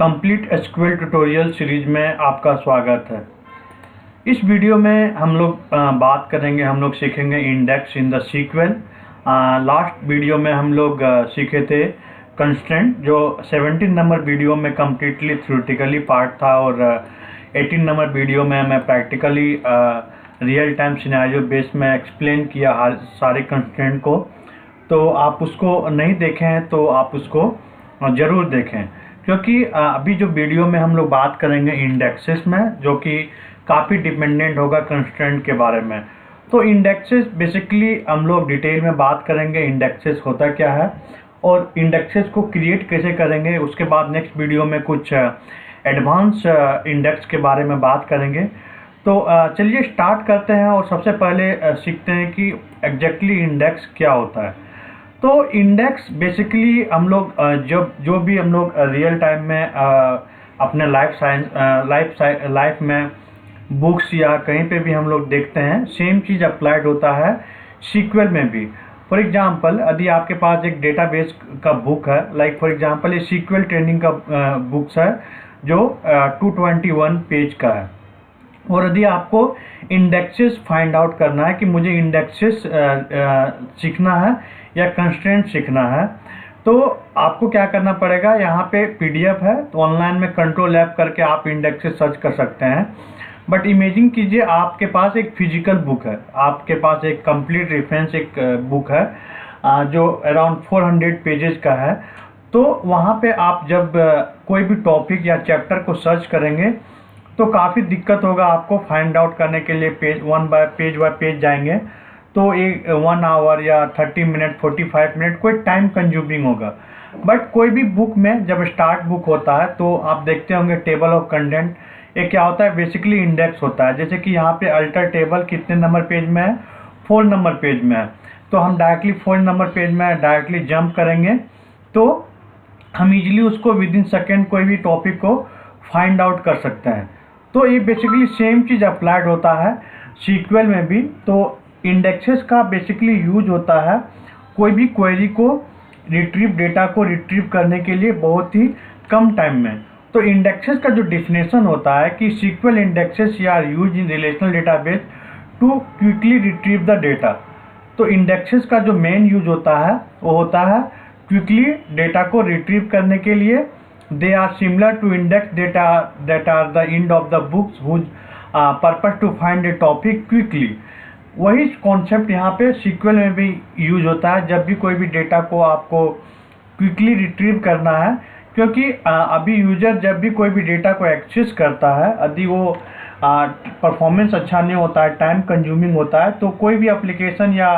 Complete SQL tutorial series में आपका स्वागत है। इस वीडियो में हम लोग बात करेंगे, हम लोग सीखेंगे index in the SQL. Last video में हम लोग सीखे थे कंस्ट्रेंट, जो 17 नंबर वीडियो में कम्प्लीटली थ्योरेटिकली पार्ट था, और 18 नंबर वीडियो में मैं practically real time scenario base में एक्सप्लेन किया हर सारे कंस्ट्रेंट को। तो आप उसको नहीं देखें हैं तो आप उसको ज़रूर देखें, क्योंकि अभी जो वीडियो में हम लोग बात करेंगे इंडेक्सेस में, जो कि काफ़ी डिपेंडेंट होगा कंस्ट्रेंट के बारे में। तो इंडेक्सेस बेसिकली हम लोग डिटेल में बात करेंगे इंडेक्सेस होता क्या है और इंडेक्सेस को क्रिएट कैसे करेंगे। उसके बाद नेक्स्ट वीडियो में कुछ एडवांस इंडेक्स के बारे में बात करेंगे। तो चलिए स्टार्ट करते हैं और सबसे पहले सीखते हैं कि एग्जैक्टली इंडेक्स क्या होता है। तो इंडेक्स बेसिकली हम लोग जो भी हम लोग रियल टाइम में अपने लाइफ में बुक्स या कहीं पे भी हम लोग देखते हैं, सेम चीज़ अप्लाइड होता है सीक्वल में भी। फॉर एग्जांपल, यदि आपके पास एक डेटाबेस का बुक है, लाइक फॉर एग्जांपल ये सीक्वल ट्रेनिंग का बुक्स है जो 221 पेज का है, और यदि आपको इंडेक्सेस फाइंड आउट करना है कि मुझे इंडेक्सेस सीखना है या कंस्ट्रेंट सीखना है, तो आपको क्या करना पड़ेगा। यहाँ पे पीडीएफ है, तो ऑनलाइन में कंट्रोल ऐप करके आप इंडेक्सेस सर्च कर सकते हैं। बट इमेजिन कीजिए आपके पास एक फिजिकल बुक है, आपके पास एक कंप्लीट रेफरेंस एक बुक है जो अराउंड 400 पेजेस का है। तो वहाँ पे आप जब कोई भी टॉपिक या चैप्टर को सर्च करेंगे तो काफ़ी दिक्कत होगा आपको फाइंड आउट करने के लिए। पेज बाय पेज जाएंगे तो एक 1 आवर या 30 मिनट 45 मिनट कोई टाइम कंज्यूमिंग होगा। बट कोई भी बुक में जब स्टार्ट बुक होता है तो आप देखते होंगे टेबल ऑफ कंटेंट, ये क्या होता है, बेसिकली इंडेक्स होता है। जैसे कि यहाँ पे अल्टर टेबल कितने नंबर पेज में है, 4 नंबर पेज में है, तो हम डायरेक्टली 4 नंबर पेज में डायरेक्टली जंप करेंगे तो हम इजीली उसको विद इन सेकेंड कोई भी टॉपिक को फाइंड आउट कर सकते हैं। तो ये बेसिकली सेम चीज़ अप्लाइड होता है सीक्वल में भी। तो इंडेक्सेस का बेसिकली यूज होता है कोई भी क्वेरी को डेटा को रिट्रीव करने के लिए बहुत ही कम टाइम में। तो इंडेक्सेस का जो डिफिनेशन होता है कि SQL indexes are used in relational database to quickly retrieve the data. तो इंडेक्सेस का जो मेन यूज होता है वो होता है क्विकली डेटा को रिट्रीव करने के लिए। They are similar to index data that are the end of the books whose purpose to find a topic quickly. वही कॉन्सेप्ट यहाँ पे सीक्वल में भी यूज होता है जब भी कोई भी डेटा को आपको क्विकली रिट्रीव करना है, क्योंकि अभी यूजर जब भी कोई भी डेटा को एक्सेस करता है, यदि वो परफॉर्मेंस अच्छा नहीं होता है, टाइम कंज्यूमिंग होता है, तो कोई भी एप्लीकेशन या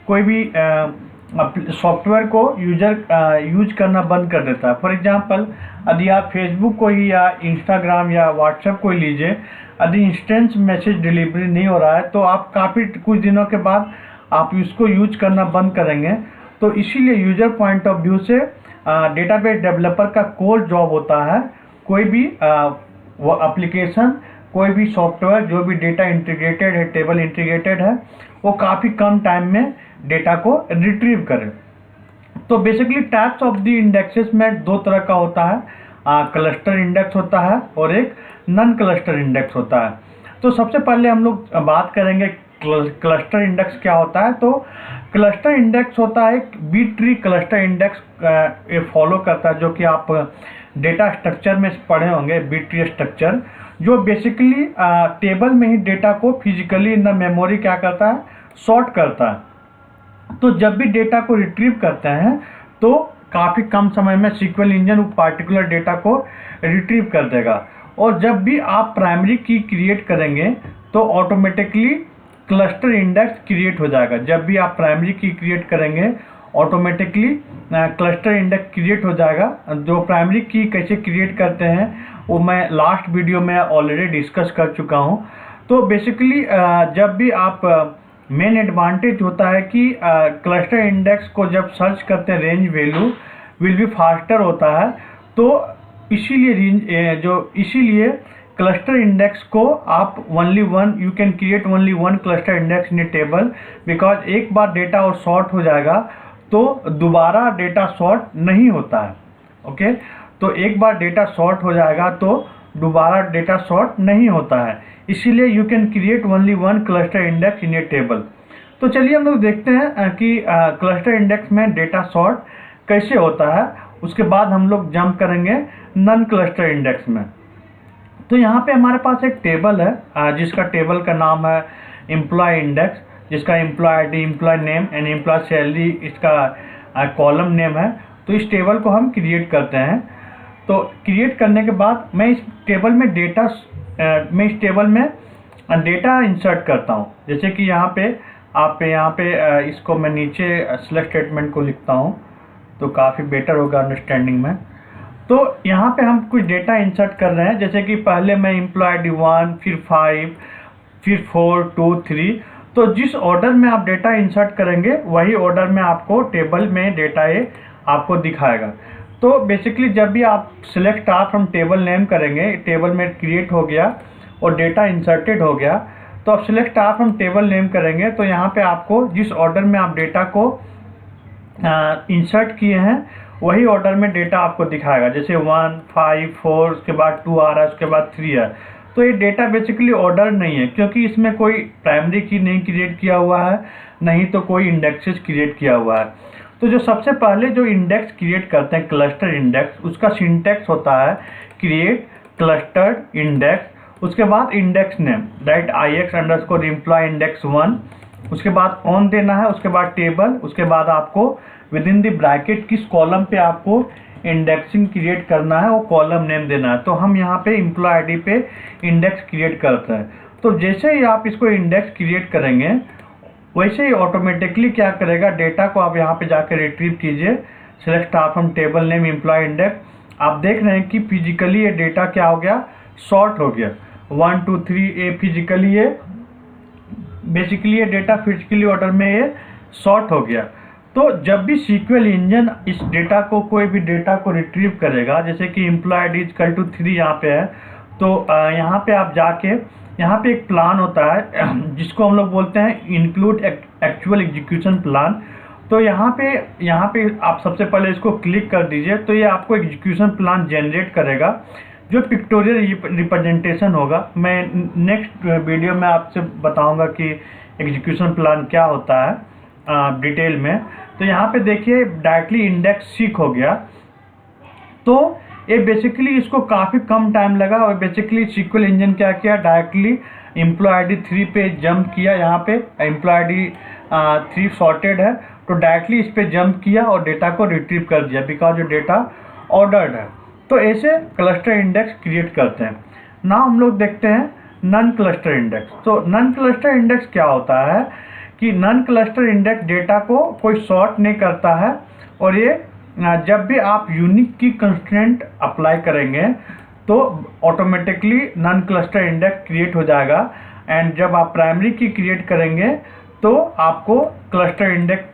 कोई भी सॉफ्टवेयर को यूजर यूज करना बंद कर देता है। फॉर एग्जांपल, यदि आप फेसबुक को ही या इंस्टाग्राम या व्हाट्सएप को ही लीजिए, यदि इंस्टेंट मैसेज डिलीवरी नहीं हो रहा है तो आप काफ़ी कुछ दिनों के बाद आप उसको यूज करना बंद करेंगे। तो इसीलिए यूजर पॉइंट ऑफ व्यू से डेटाबेस डेवलपर का कोर जॉब होता है कोई भी वो एप्लीकेशन, कोई भी सॉफ्टवेयर जो भी डेटा इंटीग्रेटेड है, टेबल इंटीग्रेटेड है, वो काफ़ी कम टाइम में डेटा को रिट्रीव करे। तो basically types of the indexes में 2 तरह का होता है, क्लस्टर इंडेक्स होता है और एक नॉन क्लस्टर इंडेक्स होता है। तो सबसे पहले हम लोग बात करेंगे क्लस्टर इंडेक्स क्या होता है। तो क्लस्टर इंडेक्स होता है बी ट्री क्लस्टर इंडेक्स ये फॉलो करता है, जो कि आप डेटा स्ट्रक्चर में पढ़े होंगे, बी ट्री स्ट्रक्चर, जो बेसिकली टेबल में ही डेटा को फिजिकली इन द मेमोरी क्या करता है, सॉर्ट करता है। तो जब भी डेटा को रिट्रीव करते हैं तो काफ़ी कम समय में सीक्वल इंजन पार्टिकुलर डेटा को रिट्रीव कर देगा। और जब भी आप प्राइमरी की क्रिएट करेंगे तो ऑटोमेटिकली क्लस्टर इंडेक्स क्रिएट हो जाएगा। जब भी आप प्राइमरी की क्रिएट करेंगे ऑटोमेटिकली क्लस्टर इंडेक्स क्रिएट हो जाएगा। जो प्राइमरी की कैसे क्रिएट करते हैं वो मैं लास्ट वीडियो में ऑलरेडी डिस्कस कर चुका हूँ। तो बेसिकली जब भी आप मेन एडवांटेज होता है कि क्लस्टर इंडेक्स को जब सर्च करते हैं range value will be faster होता है। तो इसीलिए क्लस्टर इंडेक्स को आप you can create only 1 cluster index in A table, because एक बार डेटा और सॉर्ट हो जाएगा तो दोबारा डेटा सॉर्ट नहीं होता है। ओके, तो एक बार डेटा सॉर्ट हो जाएगा तो दोबारा डेटा सॉर्ट नहीं होता है, इसीलिए you can create only one cluster index in A table. तो चलिए हम लोग देखते हैं कि क्लस्टर इंडेक्स में डेटा सॉर्ट कैसे होता है। उसके बाद हम लोग जंप करेंगे नन क्लस्टर इंडेक्स में। तो यहाँ पे हमारे पास एक टेबल है जिसका टेबल का नाम है एम्प्लॉय इंडेक्स, जिसका employee ID, employee name and employee salary इसका कॉलम नेम है। तो इस टेबल को हम क्रिएट करते हैं। तो क्रिएट करने के बाद मैं इस टेबल में डेटा इंसर्ट करता हूँ। जैसे कि यहाँ पे इसको मैं नीचे सिलेक्ट स्टेटमेंट को लिखता हूँ तो काफ़ी बेटर होगा अंडरस्टैंडिंग में। तो यहाँ पे हम कुछ डेटा इंसर्ट कर रहे हैं, जैसे कि पहले मैं एम्प्लॉय आईडी 1, फिर 5, फिर 4, 2, 3। तो जिस ऑर्डर में आप डेटा इंसर्ट करेंगे वही ऑर्डर में आपको टेबल में डेटा ये आपको दिखाएगा। तो बेसिकली जब भी आप select star from table name करेंगे, टेबल में क्रिएट हो गया और डेटा इंसर्टेड हो गया, तो आप select star from table name करेंगे तो यहाँ पे आपको जिस ऑर्डर में आप डेटा को इंसर्ट किए हैं वही ऑर्डर में डेटा आपको दिखाएगा। जैसे 1, 5, 4, उसके बाद 2 आ रहा है, उसके बाद 3 है। तो ये डेटा बेसिकली ऑर्डर नहीं है, क्योंकि इसमें कोई प्राइमरी की नहीं क्रिएट किया हुआ है, नहीं तो कोई इंडेक्सेस क्रिएट किया हुआ है। तो जो सबसे पहले जो इंडेक्स क्रिएट करते हैं क्लस्टर इंडेक्स, उसका सिंटैक्स होता है क्रिएट क्लस्टर्ड इंडेक्स, उसके बाद index name right ix_employee index 1, उसके बाद ऑन देना है, उसके बाद टेबल, उसके बाद आपको विद इन द ब्रैकेट किस कॉलम पे आपको इंडेक्सिंग क्रिएट करना है वो कॉलम नेम देना है। तो हम यहाँ पे एम्प्लॉय आईडी पे इंडेक्स क्रिएट करते हैं। तो जैसे ही आप इसको इंडेक्स क्रिएट करेंगे वैसे ही ऑटोमेटिकली क्या करेगा, डेटा को आप यहाँ पे जाकर रिट्रीव कीजिए, select star from table name employee index. आप देख रहे हैं कि फिजिकली ये डेटा क्या हो गया, सॉर्ट हो गया। 1, 2, 3 ये फिजिकली ये बेसिकली ये डेटा फिजिकली ऑर्डर में ये सॉर्ट हो गया। तो जब भी सीक्वल इंजन इस डेटा को कोई भी डेटा को रिट्रीव करेगा, जैसे कि एम्प्लॉय आईडी इक्वल टू 3 यहाँ पे है, तो यहाँ पे आप जाके यहाँ पे एक प्लान होता है जिसको हम लोग बोलते हैं इंक्लूड एक्चुअल एग्जीक्यूशन प्लान। तो यहाँ पे आप सबसे पहले इसको क्लिक कर दीजिए, तो ये आपको एग्जीक्यूशन प्लान जनरेट करेगा जो पिक्टोरियल रिप्रेजेंटेशन होगा। मैं नेक्स्ट वीडियो में आपसे बताऊंगा कि एग्जीक्यूशन प्लान क्या होता है डिटेल में। तो यहाँ पे देखिए डायरेक्टली इंडेक्स सीक हो गया। तो ये बेसिकली इसको काफ़ी कम टाइम लगा और बेसिकली सीक्वल इंजन क्या किया, डायरेक्टली एम्प्लॉय आईडी 3 पे जंप किया। यहाँ पे एम्प्लॉय आईडी 3 सॉर्टेड है तो डायरेक्टली इस पे जंप किया और डेटा को रिट्रीव कर दिया बिकॉज जो डेटा ऑर्डर्ड है। तो ऐसे क्लस्टर इंडेक्स क्रिएट करते हैं। नाउ हम लोग देखते हैं नन क्लस्टर इंडेक्स। तो नन क्लस्टर इंडेक्स क्या होता है कि नन क्लस्टर इंडेक्स डेटा को कोई सॉर्ट नहीं करता है, और ये जब भी आप यूनिक की कंस्ट्रेंट अप्लाई करेंगे तो automatically non cluster index create हो जाएगा। एंड जब आप प्राइमरी की क्रिएट करेंगे तो आपको क्लस्टर इंडेक्स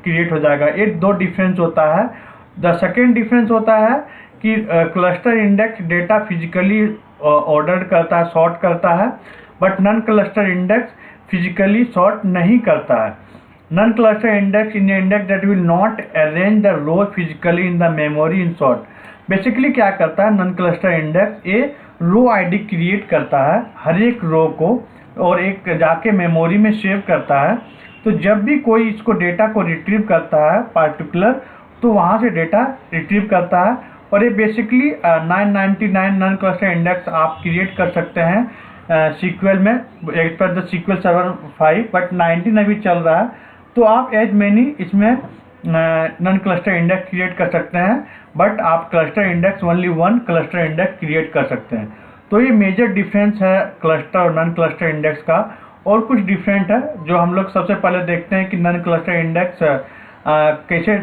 क्रिएट हो जाएगा। ये दो डिफरेंस होता है। द सेकेंड डिफरेंस होता है कि cluster index data physically order करता है, सॉर्ट करता है, but non cluster index physically sort नहीं करता है। Non cluster index in index that will not arrange the row physically in the memory in sort. Basically क्या करता है नन क्लस्टर इंडेक्स, ये रो आईडी क्रिएट करता है हर एक रो को और एक जाके मेमोरी में सेव करता है। तो जब भी कोई इसको डेटा को रिट्रीव करता है पार्टिकुलर, तो वहाँ से डेटा रिट्रीव करता है। और ये बेसिकली 999 नन क्लस्टर इंडेक्स आप क्रिएट कर सकते हैं सीक्वल में as per the SQL server 5, but 19 अभी चल रहा है। तो आप एज मैनी इसमें नन क्लस्टर इंडेक्स क्रिएट कर सकते हैं, बट आप cluster index only 1 cluster index create कर सकते हैं। तो ये मेजर डिफरेंस है क्लस्टर और नन क्लस्टर इंडेक्स का। और कुछ डिफरेंट है जो हम लोग सबसे पहले देखते हैं कि नन क्लस्टर इंडेक्स कैसे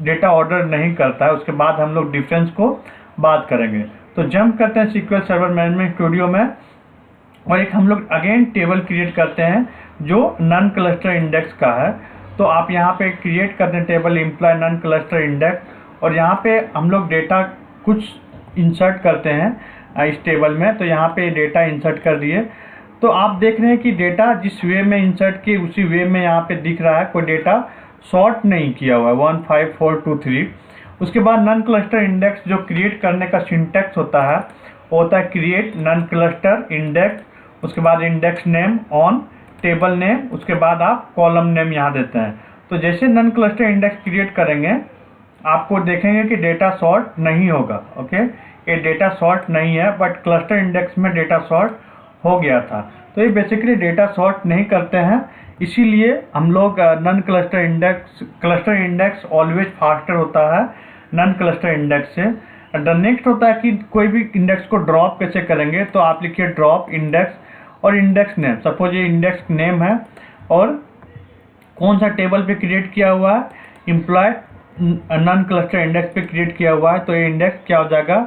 डेटा ऑर्डर नहीं करता है, उसके बाद हम लोग डिफरेंस को बात करेंगे। तो जंप करते हैं सीक्वल सर्वर मैनेजमेंट स्टूडियो में और एक हम लोग अगेन टेबल क्रिएट करते हैं जो नन क्लस्टर इंडेक्स का है। तो आप यहाँ पे क्रिएट करते हैं table employee non cluster index और यहाँ पे हम लोग डेटा कुछ इंसर्ट करते हैं इस टेबल में। तो यहाँ पे डेटा इंसर्ट कर दिए। तो आप देख रहे हैं कि डेटा जिस वे में इंसर्ट किए उसी वे में यहाँ पे दिख रहा है, कोई डेटा सॉर्ट नहीं किया हुआ है 1, 5, 4, 2, 3। उसके बाद नॉन क्लस्टर इंडेक्स जो क्रिएट करने का सिंटैक्स होता है वो होता है क्रिएट नॉन क्लस्टर इंडेक्स, उसके बाद index name on table name, उसके बाद आप कॉलम नेम यहाँ देते हैं। तो जैसे नॉन क्लस्टर इंडेक्स क्रिएट करेंगे आपको देखेंगे कि डेटा सॉर्ट नहीं होगा। ओके, ये डेटा सॉर्ट नहीं है, बट क्लस्टर इंडेक्स में डेटा सॉर्ट हो गया था। तो ये बेसिकली डेटा सॉर्ट नहीं करते हैं, इसीलिए हम लोग non cluster index always faster होता है नॉन क्लस्टर इंडेक्स से। द नेक्स्ट होता है कि कोई भी इंडेक्स को ड्रॉप कैसे करेंगे, तो आप लिखिए ड्रॉप इंडेक्स और इंडेक्स नेम। सपोज ये इंडेक्स नेम है और कौन सा टेबल पे क्रिएट किया हुआ है, एम्प्लॉय नॉन क्लस्टर इंडेक्स पे क्रिएट किया हुआ है, तो ये इंडेक्स क्या हो जाएगा,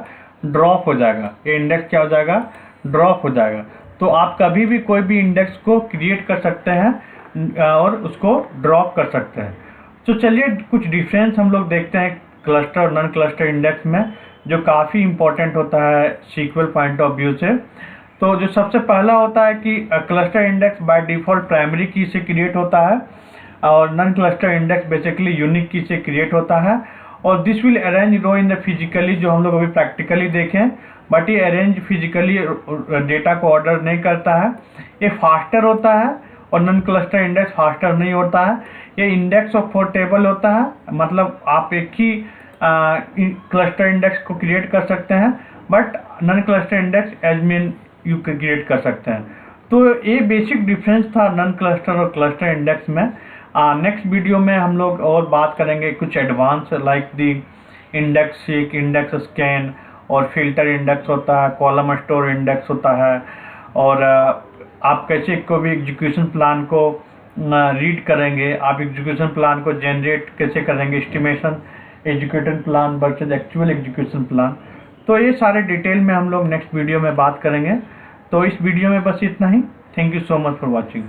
ड्रॉप हो जाएगा। ये इंडेक्स क्या हो जाएगा, ड्रॉप हो जाएगा। तो आप कभी भी कोई भी इंडेक्स को क्रिएट कर सकते हैं और उसको ड्रॉप कर सकते हैं। तो चलिए कुछ डिफरेंस हम लोग देखते हैं क्लस्टर और नॉन क्लस्टर इंडेक्स में, जो काफ़ी इंपॉर्टेंट होता है सीक्वल पॉइंट ऑफ व्यू से। तो जो सबसे पहला होता है कि cluster index by default primary key से क्रिएट होता है और non cluster index basically unique key से क्रिएट होता है। और this will arrange row in the physically, जो हम लोग अभी प्रैक्टिकली देखें, बट ये अरेंज फिजिकली डेटा को ऑर्डर नहीं करता है। ये फास्टर होता है और नॉन क्लस्टर इंडेक्स फास्टर नहीं होता है। ये इंडेक्स ऑफ 4 टेबल होता है, मतलब आप एक ही क्लस्टर इंडेक्स को क्रिएट कर सकते हैं, but non cluster index as many you create कर सकते हैं। तो ये बेसिक डिफरेंस था नॉन क्लस्टर और क्लस्टर इंडेक्स में। नेक्स्ट वीडियो में हम लोग और बात करेंगे कुछ advance like the index seek, index scan और फिल्टर इंडेक्स होता है, कॉलम स्टोर इंडेक्स होता है, और आप कैसे कोई भी एग्जीक्यूशन प्लान को रीड करेंगे, आप एग्जीक्यूशन प्लान को जनरेट कैसे करेंगे, estimation execution plan versus actual execution plan. तो ये सारे डिटेल में हम लोग नेक्स्ट वीडियो में बात करेंगे। तो इस वीडियो में बस इतना ही। Thank you so much for watching.